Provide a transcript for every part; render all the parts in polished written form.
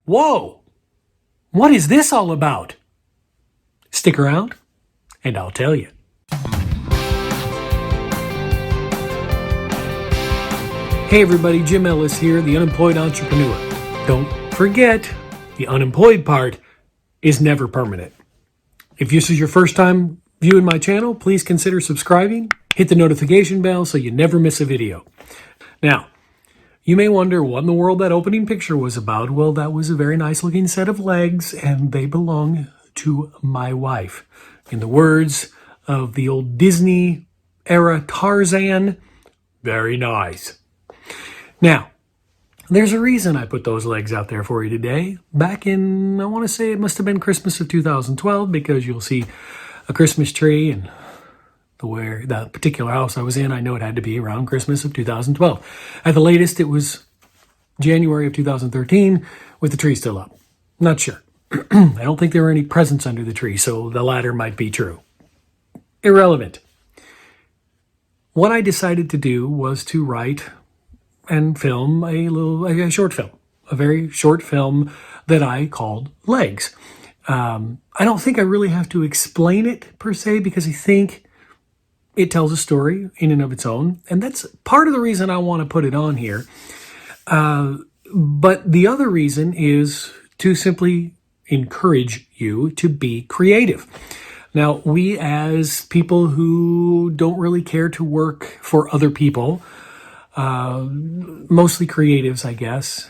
Whoa! What is this all about? Stick around, and I'll tell you. Hey everybody, Jim Ellis here, the Unemployed Entrepreneur. Don't forget, the unemployed part is never permanent. If this is your first time viewing my channel, please consider subscribing. Hit the notification bell so you never miss a video. Now, you may wonder what in the world that opening picture was about. Well, that was a very nice looking set of legs, and they belong to my wife. In the words of the old Disney era Tarzan, very nice. Now, there's a reason I put those legs out there for you today. Back in, I want to say it must have been Christmas of 2012, because you'll see a Christmas tree, and the particular house I was in, I know it had to be around Christmas of 2012. At the latest, it was January of 2013 with the tree still up. Not sure. I don't think there were any presents under the tree, so the latter might be true. Irrelevant. What I decided to do was to write and film a short film, a very short film that I called Legs. I don't think I really have to explain it per se, because I think it tells a story in and of its own, and that's part of the reason I want to put it on here. But the other reason is to simply encourage you to be creative. Now, we as people who don't really care to work for other people, mostly creatives, I guess,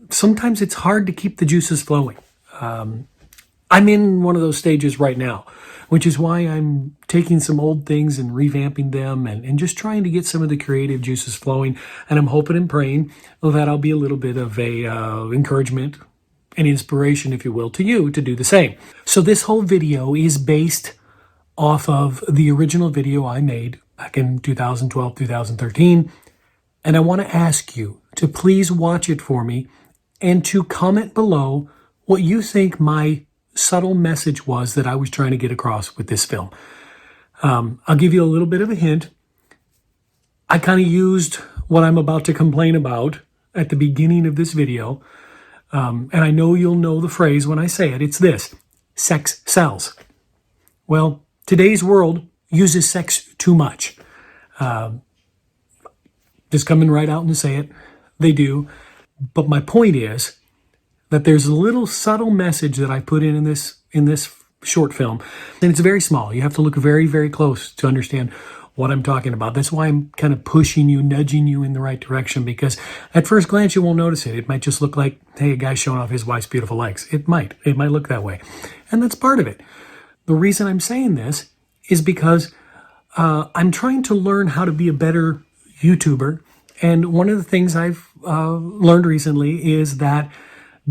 sometimes it's hard to keep the juices flowing. I'm in one of those stages right now, which is why I'm taking some old things and revamping them and just trying to get some of the creative juices flowing. And I'm hoping and praying that I'll be a little bit of a encouragement and inspiration, if you will, to you to do the same. So this whole video is based off of the original video I made back in 2012, 2013. And I want to ask you to please watch it for me and to comment below what you think my subtle message was that I was trying to get across with this film. I'll give you a little bit of a hint. I kind of used what I'm about to complain about at the beginning of this video. And I know you'll know the phrase when I say it. It's this: sex sells. Well, today's world uses sex too much. Just coming right out and say it. They do. But my point is that there's a little subtle message that I put in this short film, and it's very small. You have to look very, very close to understand what I'm talking about. That's why I'm kind of pushing you, nudging you in the right direction, because at first glance you won't notice it. It might just look like, hey, a guy's showing off his wife's beautiful legs. It might look that way, and that's part of it. The reason I'm saying this is because I'm trying to learn how to be a better YouTuber, and one of the things I've learned recently is that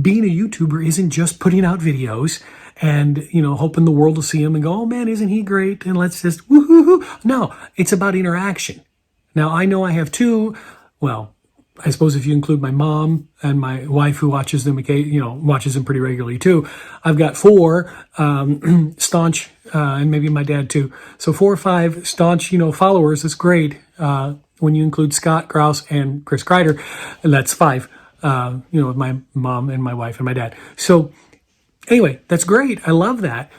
being a YouTuber isn't just putting out videos and, hoping the world will see them and go, oh man, isn't he great? And let's just woohoo. No, it's about interaction. Now, I know I have two, well, I suppose if you include my mom and my wife who watches them, watches them pretty regularly too. I've got four staunch, and maybe my dad too. So 4 or 5 staunch, followers. That's great. When you include Scott Grouse and Chris Kreider, and that's 5. With my mom and my wife and my dad. So anyway, that's great. I love that.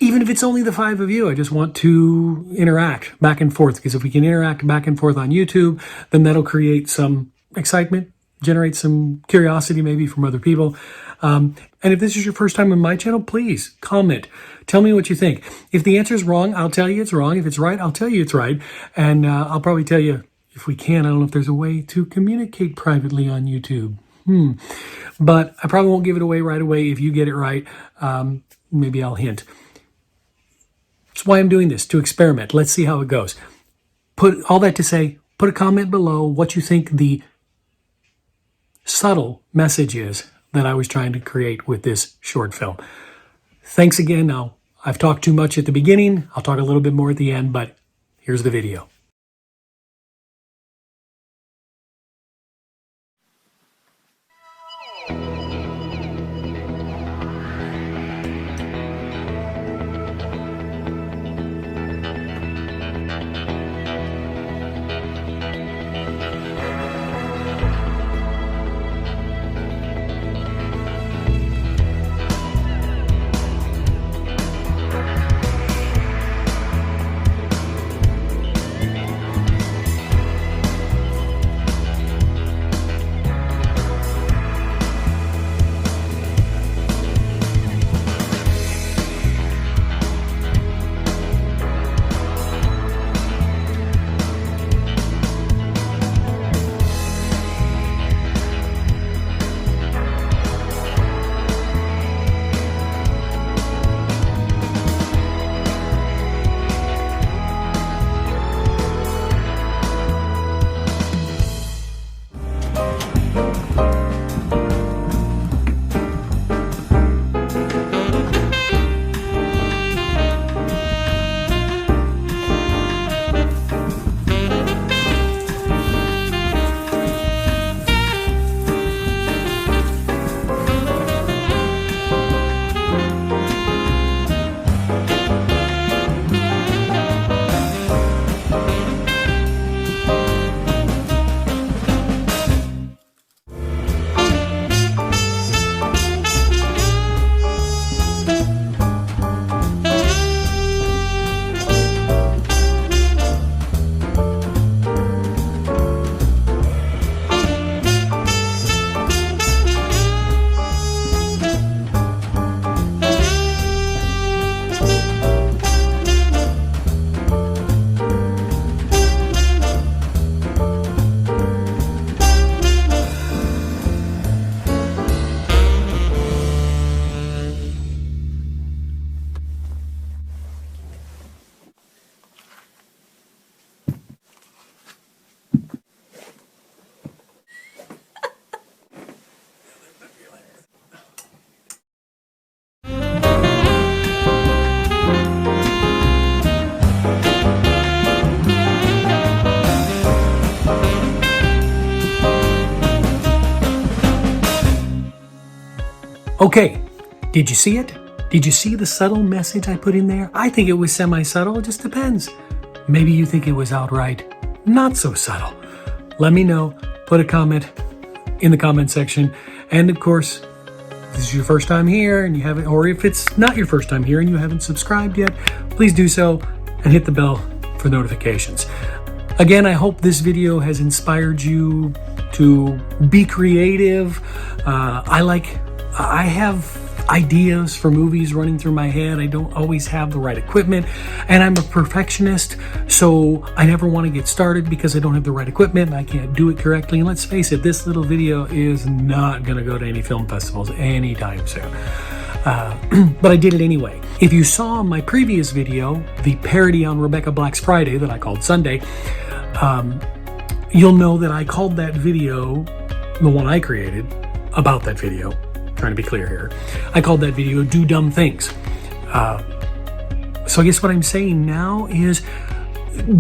Even if it's only the 5 of you, I just want to interact back and forth, because if we can interact back and forth on YouTube, then that'll create some excitement, generate some curiosity maybe from other people. And if this is your first time on my channel, please comment. Tell me what you think. If the answer is wrong, I'll tell you it's wrong. If it's right, I'll tell you it's right. And I'll probably tell you, if we can, I don't know if there's a way to communicate privately on YouTube. But I probably won't give it away right away. If you get it right, maybe I'll hint. That's why I'm doing this, to experiment. Let's see how it goes. Put all that to say, put a comment below what you think the subtle message is that I was trying to create with this short film. Thanks again. Now, I've talked too much at the beginning. I'll talk a little bit more at the end, but here's the video. Okay, did you see it? Did you see the subtle message I put in there? I think it was semi-subtle, it just depends. Maybe you think it was outright not so subtle. Let me know, put a comment in the comment section. And of course, if this is your first time here and you haven't, or if it's not your first time here and you haven't subscribed yet, please do so and hit the bell for notifications. Again, I hope this video has inspired you to be creative. I have ideas for movies running through my head. I don't always have the right equipment, and I'm a perfectionist, so I never want to get started because I don't have the right equipment and I can't do it correctly. And let's face it, this little video is not going to go to any film festivals anytime soon. But I did it anyway. If you saw my previous video, the parody on Rebecca Black's Friday that I called Sunday, you'll know that I called that video, the one I created about that video, trying to be clear here, I called that video Do Dumb Things. So I guess what I'm saying now is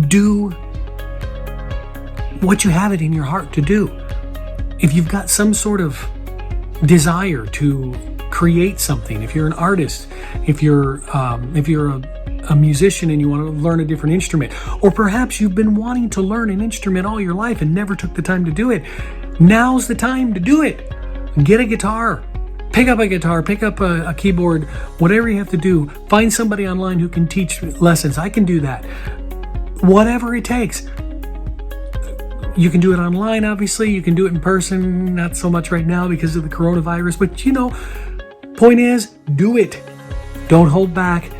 do what you have it in your heart to do. If you've got some sort of desire to create something, if you're an artist, if you're a musician and you want to learn a different instrument, or perhaps you've been wanting to learn an instrument all your life and never took the time to do it, now's the time to do it. Get a guitar. Pick up a guitar, pick up a keyboard, whatever you have to do. Find somebody online who can teach lessons. I can do that. Whatever it takes. You can do it online, obviously. You can do it in person, not so much right now because of the coronavirus. But you know, point is, do it. Don't hold back.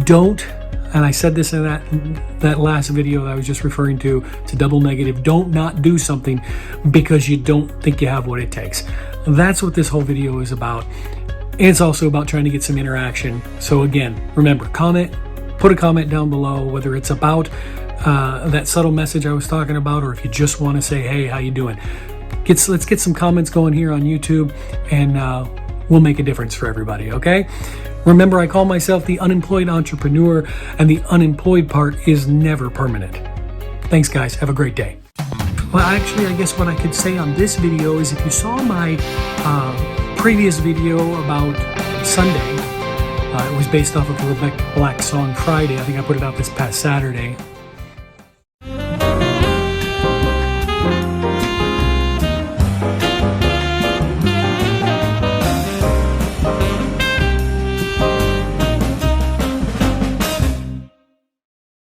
Don't, and I said this in that last video that I was just referring to, it's a double negative. Don't not do something because you don't think you have what it takes. That's what this whole video is about. It's also about trying to get some interaction. So again, remember, comment, put a comment down below, whether it's about that subtle message I was talking about, or if you just want to say, hey, how you doing? Let's get some comments going here on YouTube, and we'll make a difference for everybody, okay? Remember, I call myself the unemployed entrepreneur, and the unemployed part is never permanent. Thanks, guys. Have a great day. Well, actually, I guess what I could say on this video is if you saw my previous video about Sunday, it was based off of Rebecca Black's song Friday. I think I put it out this past Saturday.